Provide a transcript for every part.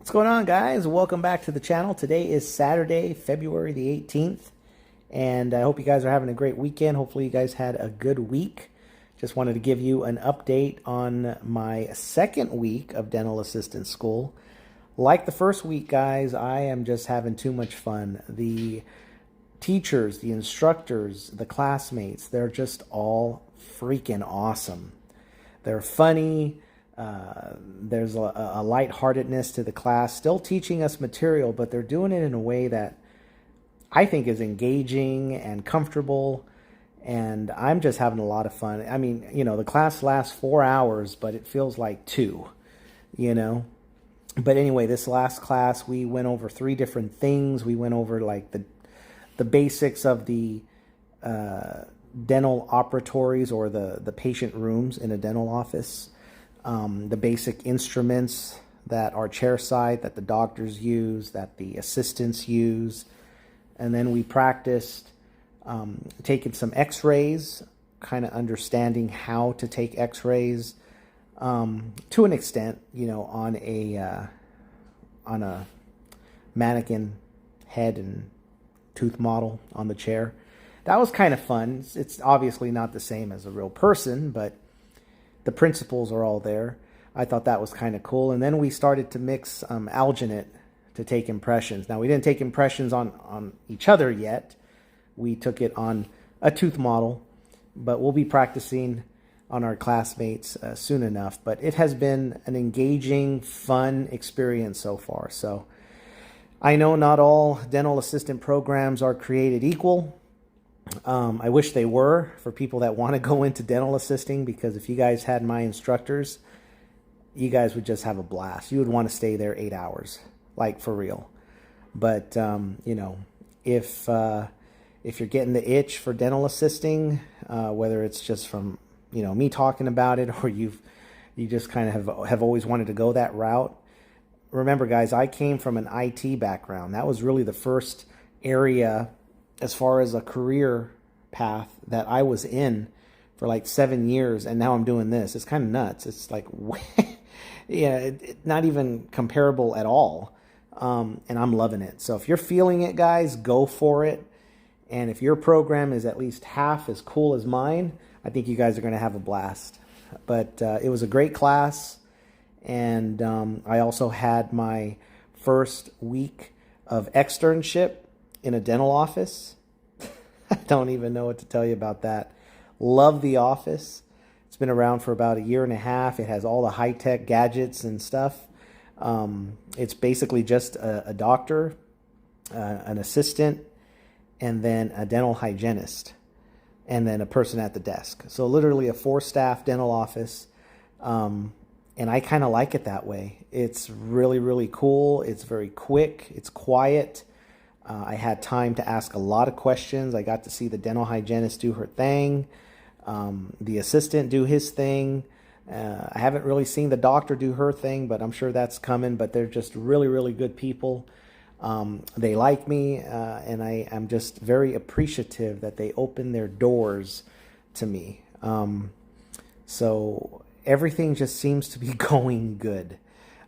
What's going on, guys? Welcome back to the channel. Today is Saturday, February the 18th, and I hope you guys are having a great weekend. Hopefully you guys had a good week. Just wanted to give you an update on my second week of dental assistant school. Like the first week, guys, I am just having too much fun. The teachers, the instructors, the classmates, they're just all freaking awesome. They're funny. There's a lightheartedness to the class, still teaching us material, but they're doing it in a way that I think is engaging and comfortable, and I'm just having a lot of fun. I mean, the class lasts 4 hours, but it feels like 2, But anyway, this last class, we went over 3 different things. We went over like the basics of the dental operatories, or the patient rooms in a dental office. The basic instruments that are chairside, that the doctors use, that the assistants use. And then we practiced taking some x-rays, kind of understanding how to take x-rays to an extent, on a mannequin head and tooth model on the chair. That was kind of fun. It's obviously not the same as a real person, but the principles are all there. I thought that was kind of cool. And then we started to mix alginate to take impressions. Now, we didn't take impressions on each other yet. We took it on a tooth model, but we'll be practicing on our classmates soon enough. But it has been an engaging, fun experience so far. So I know not all dental assistant programs are created equal. I wish they were, for people that want to go into dental assisting, because if you guys had my instructors, you guys would just have a blast. You would want to stay there 8 hours, like for real. But if you're getting the itch for dental assisting, whether it's just from me talking about it, or you just kind of have always wanted to go that route, remember, guys, I came from an IT background. That was really the first area as far as a career path that I was in for like 7 years, and now I'm doing this. It's kind of nuts. It's like, not even comparable at all, and I'm loving it. So if you're feeling it, guys, go for it. And if your program is at least half as cool as mine, I think you guys are going to have a blast. But it was a great class, and I also had my first week of externship in a dental office. I don't even know what to tell you about that. Love the office. It's been around for about 1.5 years. It has all the high-tech gadgets and stuff. It's basically just a doctor, an assistant, and then a dental hygienist, and then a person at the desk. So literally a 4-staff dental office. And I kind of like it that way. It's really, really cool. It's very quick. It's quiet. I had time to ask a lot of questions. I got to see the dental hygienist do her thing, the assistant do his thing. I haven't really seen the doctor do her thing, but I'm sure that's coming. But they're just really, really good people. They like me, and I am just very appreciative that they open their doors to me. So everything just seems to be going good.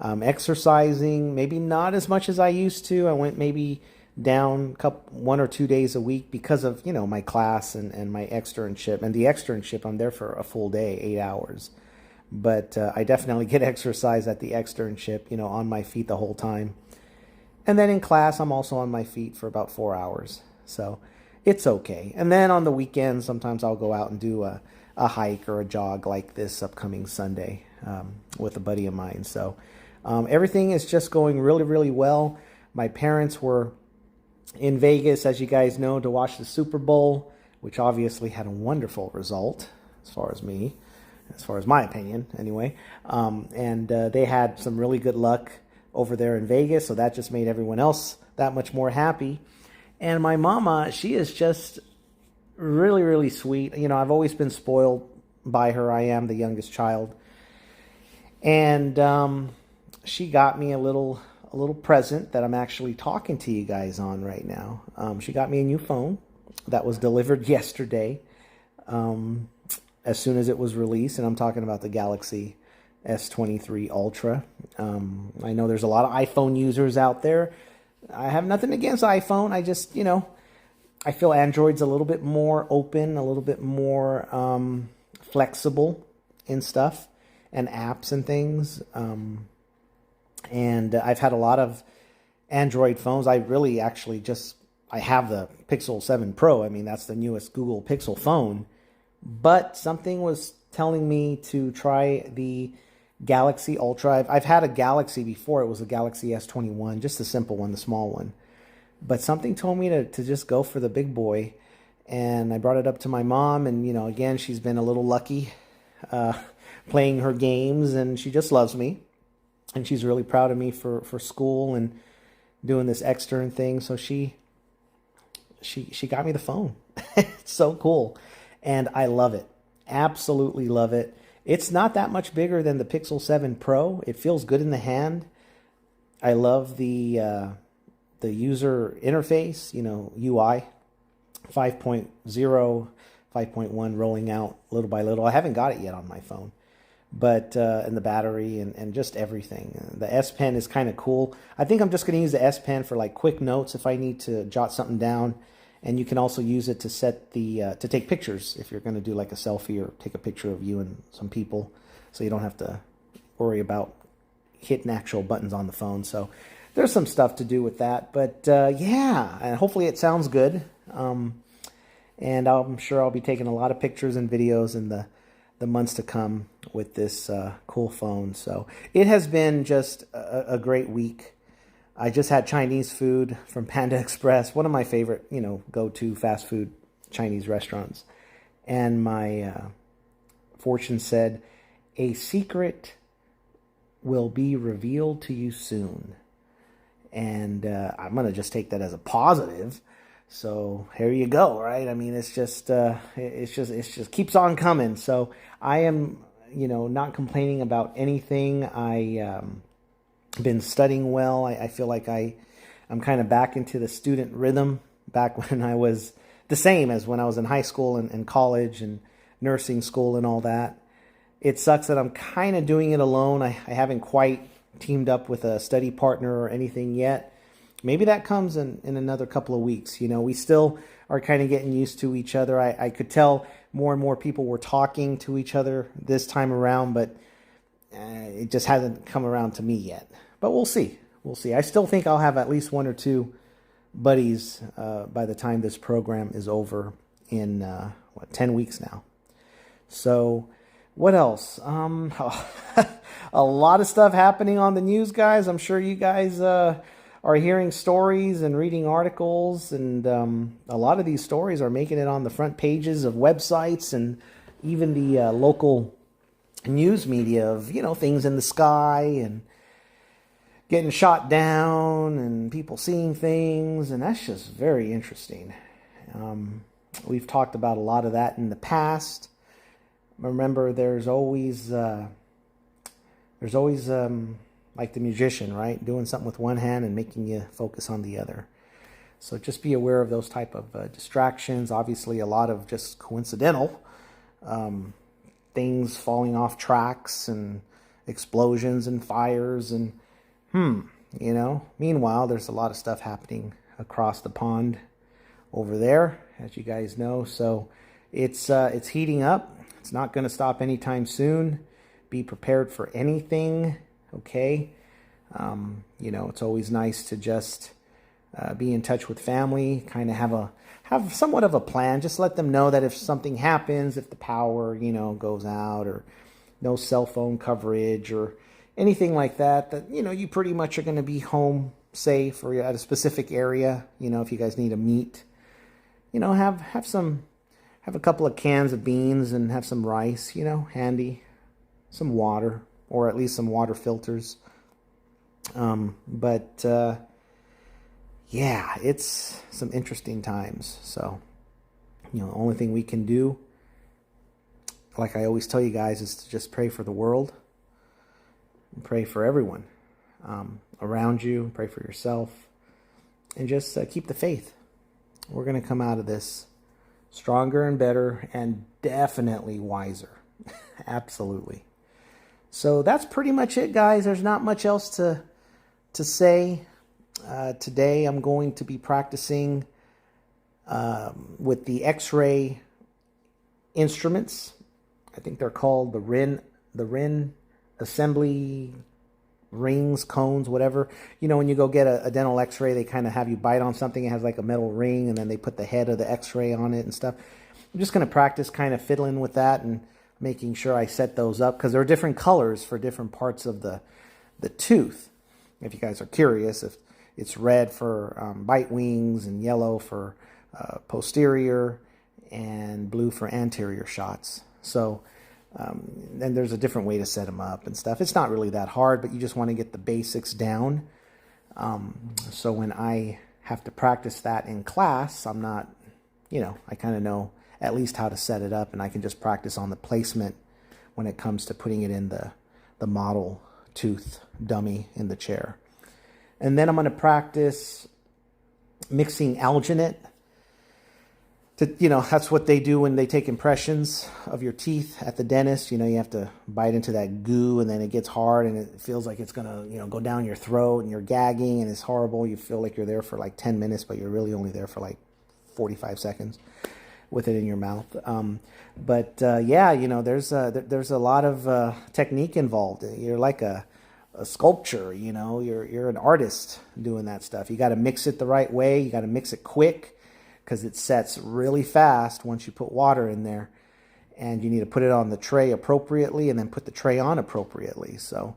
Exercising, maybe not as much as I used to. I went maybe down 1 or 2 days a week because of my class and my externship. And the externship, I'm there for a full day, 8 hours. But I definitely get exercise at the externship, on my feet the whole time. And then in class, I'm also on my feet for about 4 hours. So it's okay. And then on the weekends, sometimes I'll go out and do a hike or a jog like this upcoming Sunday with a buddy of mine. So everything is just going really, really well. My parents were in Vegas, as you guys know, to watch the Super Bowl, which obviously had a wonderful result as far as my opinion anyway. And they had some really good luck over there in Vegas, so that just made everyone else that much more happy. And my mama, she is just really, really sweet. I've always been spoiled by her. I am the youngest child. And she got me a little present that I'm actually talking to you guys on right now. She got me a new phone that was delivered yesterday, as soon as it was released, and I'm talking about the Galaxy S23 Ultra. I know there's a lot of iPhone users out there. I have nothing against iPhone. I just, I feel Android's a little bit more open, a little bit more flexible in stuff and apps and things. And I've had a lot of Android phones. I really actually I have the Pixel 7 Pro. I mean, that's the newest Google Pixel phone. But something was telling me to try the Galaxy Ultra. I've had a Galaxy before. It was a Galaxy S21, just the simple one, the small one. But something told me to just go for the big boy. And I brought it up to my mom. And, again, she's been a little lucky playing her games. And she just loves me. And she's really proud of me for school and doing this extern thing. So she got me the phone. It's so cool. And I love it. Absolutely love it. It's not that much bigger than the Pixel 7 Pro. It feels good in the hand. I love the user interface, UI 5.0, 5.1 rolling out little by little. I haven't got it yet on my phone. But and the battery and just everything. The S Pen is kind of cool. I think I'm just going to use the S Pen for like quick notes if I need to jot something down. And you can also use it to set to take pictures if you're going to do like a selfie or take a picture of you and some people, so you don't have to worry about hitting actual buttons on the phone. So there's some stuff to do with that. But yeah, and hopefully it sounds good. And I'm sure I'll be taking a lot of pictures and videos in the months to come with this cool phone. So it has been just a great week. I just had Chinese food from Panda Express, one of my favorite, go-to fast food Chinese restaurants. And my fortune said, a secret will be revealed to you soon. And I'm going to just take that as a positive. So here you go, right? I mean, it's just keeps on coming. So I am, not complaining about anything. Been studying well. I feel like I'm kind of back into the student rhythm back when I was the same as when I was in high school and college and nursing school and all that. It sucks that I'm kind of doing it alone. I haven't quite teamed up with a study partner or anything yet. Maybe that comes in another couple of weeks. We still are kind of getting used to each other. I could tell more and more people were talking to each other this time around, but it just hasn't come around to me yet. But we'll see. We'll see. I still think I'll have at least one or two buddies by the time this program is over in, 10 weeks now. So what else? A lot of stuff happening on the news, guys. I'm sure you guys are hearing stories and reading articles, and a lot of these stories are making it on the front pages of websites and even the local news media of, things in the sky and getting shot down and people seeing things, and that's just very interesting. We've talked about a lot of that in the past. Remember, there's always like the musician, right? Doing something with one hand and making you focus on the other. So just be aware of those type of distractions. Obviously, a lot of just coincidental things falling off tracks and explosions and fires and Meanwhile, there's a lot of stuff happening across the pond over there, as you guys know. So it's heating up. It's not going to stop anytime soon. Be prepared for anything. Okay. It's always nice to just be in touch with family, kind of have somewhat of a plan. Just let them know that if something happens, if the power, goes out, or no cell phone coverage or anything like that, you pretty much are going to be home safe or at a specific area. If you guys need to meet, have a couple of cans of beans and have some rice, handy, some water, or at least some water filters. Yeah, it's some interesting times. So, the only thing we can do, like I always tell you guys, is to just pray for the world and pray for everyone around you, pray for yourself, and just keep the faith. We're going to come out of this stronger and better and definitely wiser. Absolutely. So that's pretty much it, guys. There's not much else to say. Today I'm going to be practicing with the X-ray instruments. I think they're called the RIN assembly rings, cones, whatever. You know, when you go get a dental X-ray, they kind of have you bite on something. It has like a metal ring, and then they put the head of the X-ray on it and stuff. I'm just going to practice kind of fiddling with that and making sure I set those up, because there are different colors for different parts of the tooth. If you guys are curious, if it's red for bite wings and yellow for posterior and blue for anterior shots. So then there's a different way to set them up and stuff. It's not really that hard, but you just want to get the basics down. So when I have to practice that in class, I'm not, I kind of know at least how to set it up, and I can just practice on the placement when it comes to putting it in the model tooth dummy in the chair. And then I'm going to practice mixing alginate. That's what they do when they take impressions of your teeth at the dentist. You have to bite into that goo, and then it gets hard, and it feels like it's going to, go down your throat, and you're gagging, and it's horrible. You feel like you're there for like 10 minutes, but you're really only there for like 45 seconds with it in your mouth. There's a lot of technique involved. You're like a sculpture, you're an artist doing that stuff. You got to mix it the right way. You got to mix it quick, because it sets really fast once you put water in there, and you need to put it on the tray appropriately and then put the tray on appropriately. So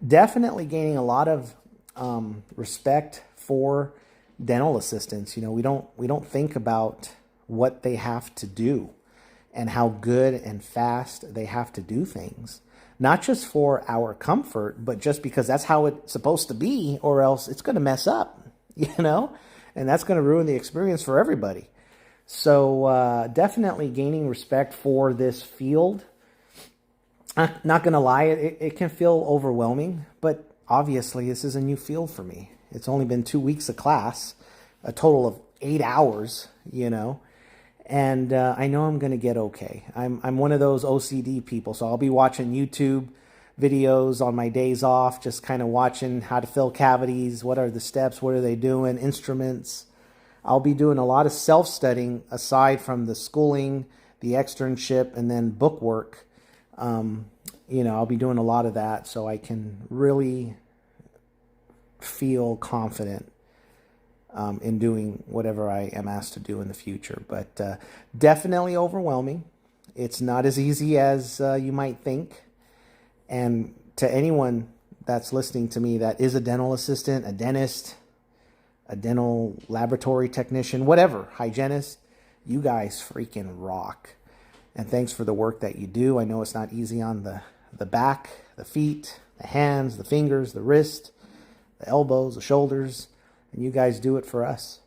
definitely gaining a lot of respect for dental assistants. We don't think about what they have to do and how good and fast they have to do things, not just for our comfort, but just because that's how it's supposed to be, or else it's going to mess up, and that's going to ruin the experience for everybody. So definitely gaining respect for this field. I'm not going to lie, it can feel overwhelming, but obviously this is a new field for me. It's only been 2 weeks of class, a total of 8 hours, and I know I'm going to get okay. I'm one of those OCD people, so I'll be watching YouTube videos on my days off, just kind of watching how to fill cavities, what are the steps, what are they doing, instruments. I'll be doing a lot of self-studying aside from the schooling, the externship, and then book work. I'll be doing a lot of that so I can really feel confident in doing whatever I am asked to do in the future. But definitely overwhelming. It's not as easy as you might think. And to anyone that's listening to me that is a dental assistant, a dentist, a dental laboratory technician, whatever, hygienist, you guys freaking rock. And thanks for the work that you do. I know it's not easy on the back, the feet, the hands, the fingers, the wrist, the elbows, the shoulders. And you guys do it for us,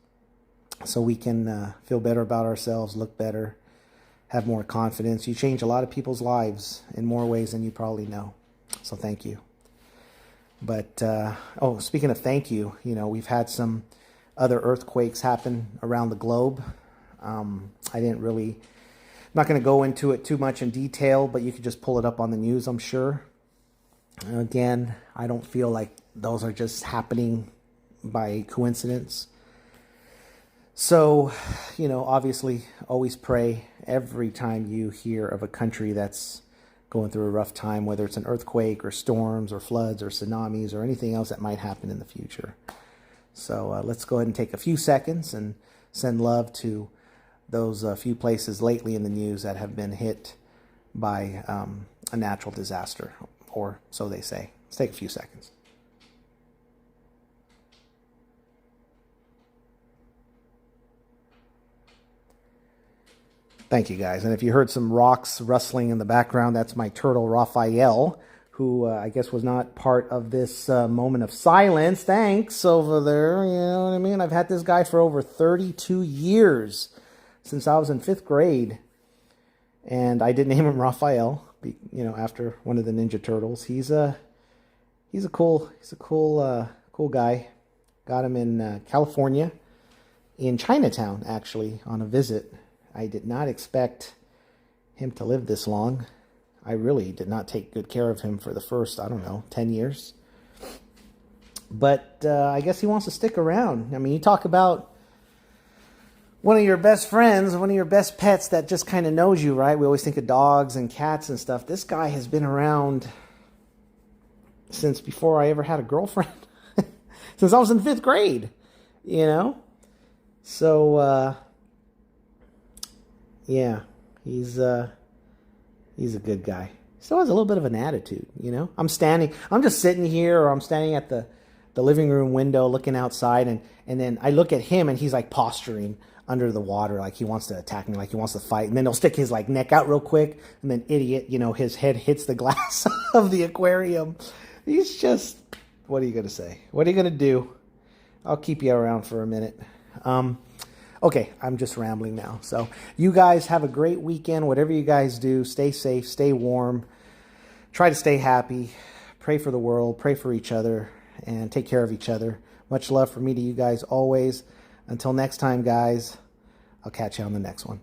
so we can feel better about ourselves, look better, have more confidence. You change a lot of people's lives in more ways than you probably know. So thank you. But, speaking of thank you, we've had some other earthquakes happen around the globe. I'm not going to go into it too much in detail, but you could just pull it up on the news, I'm sure. Again, I don't feel like those are just happening by coincidence. So, obviously, always pray every time you hear of a country that's going through a rough time, whether it's an earthquake or storms or floods or tsunamis or anything else that might happen in the future. So let's go ahead and take a few seconds and send love to those few places lately in the news that have been hit by a natural disaster, or so they say. Let's take a few seconds. Thank you, guys. And if you heard some rocks rustling in the background, that's my turtle, Raphael, who I guess was not part of this moment of silence. Thanks over there. You know what I mean? I've had this guy for over 32 years, since I was in 5th grade. And I did name him Raphael, after one of the Ninja Turtles. He's a cool guy. Got him in California, in Chinatown, actually, on a visit. I did not expect him to live this long. I really did not take good care of him for the first, I don't know, 10 years. But I guess he wants to stick around. I mean, you talk about one of your best friends, one of your best pets that just kind of knows you, right? We always think of dogs and cats and stuff. This guy has been around since before I ever had a girlfriend. Since I was in 5th grade, you know? So, yeah, he's a good guy. Still has a little bit of an attitude, you know? I'm just sitting here, or I'm standing at the living room window looking outside, and then I look at him, and he's like posturing under the water, like he wants to attack me, like he wants to fight. And then he'll stick his like neck out real quick, and then idiot, you know, his head hits the glass of the aquarium. He's just, what are you going to say? What are you going to do? I'll keep you around for a minute. Okay, I'm just rambling now. So you guys have a great weekend. Whatever you guys do, stay safe, stay warm, try to stay happy, pray for the world, pray for each other, and take care of each other. Much love from me to you guys always. Until next time, guys, I'll catch you on the next one.